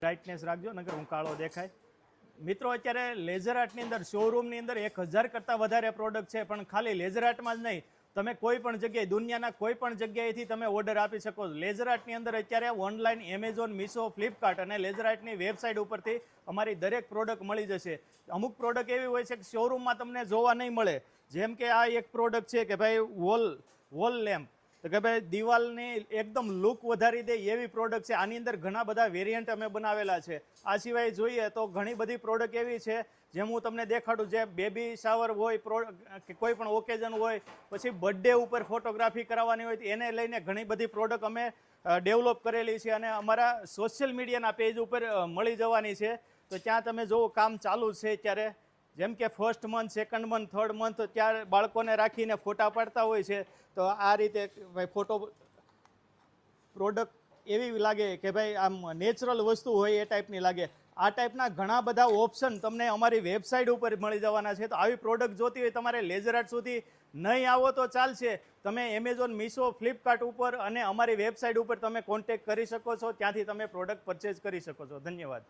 Brightness રાખજો નકર હું કાળો દેખાય. મિત્રો અત્યારે લેઝર આર્ટની અંદર શોરૂમની અંદર 1000 કરતાં વધારે પ્રોડક્ટ છે, પણ ખાલી લેઝર આર્ટમાં જ નહીં, તમે કોઈ પણ જગ્યાએ દુનિયાના કોઈ પણ જગ્યાએથી તમે ઓર્ડર આપી શકો છો. લેઝર આર્ટની અંદર અત્યારે ઓનલાઈન એમેઝોન, મીશો, ફ્લિપકાર્ટ અને લેઝર આર્ટની વેબસાઇટ ઉપરથી અમારી દરેક પ્રોડક્ટ મળી જશે. અમુક પ્રોડક્ટ એવી હોય છે કે શોરૂમમાં તમને જોવા નહીં મળે, જેમ કે આ એક પ્રોડક્ટ છે કે ભાઈ વોલ લેમ્પ, તો કે ભાઈ દિવાલની એકદમ લુક વધારી દે એવી પ્રોડક્ટ છે. આની અંદર ઘણા બધા વેરિયન્ટ અમે બનાવેલા છે. આ સિવાય જોઈએ તો ઘણી બધી પ્રોડક્ટ એવી છે જેમ હું તમને દેખાડું, જે બેબી શાવર હોય, કે કોઈ પણ ઓકેઝન હોય, પછી બર્થડે ઉપર ફોટોગ્રાફી કરાવવાની હોય, તો એને લઈને ઘણી બધી પ્રોડક્ટ અમે ડેવલપ કરેલી છે અને અમારા સોશિયલ મીડિયાના પેજ ઉપર મળી જવાની છે. તો ત્યાં તમે જુઓ કામ ચાલુ છે ત્યારે, જેમ કે first month, second month, third month, ત્યારે બાળકોને રાખીને ફોટા પાડતા હોય છે. તો આ રીતે ભાઈ ફોટો પ્રોડક્ટ એવી લાગે કે ભાઈ આમ નેચરલ વસ્તુ હોય એ ટાઈપની લાગે. આ ટાઈપના ઘણા બધા ઓપ્શન તમને અમારી વેબસાઇટ ઉપર મળી જવાના છે. તો આવી પ્રોડક્ટ જોતી હોય તમારે લેઝર આર્ટ સુધી નહીં આવો તો ચાલશે, તમે એમેઝોન, મીશો, ફ્લિપકાર્ટ ઉપર અને અમારી વેબસાઇટ ઉપર તમે કોન્ટેક્ટ કરી શકો છો. ત્યાંથી તમે પ્રોડક્ટ પરચેઝ કરી શકો છો. ધન્યવાદ.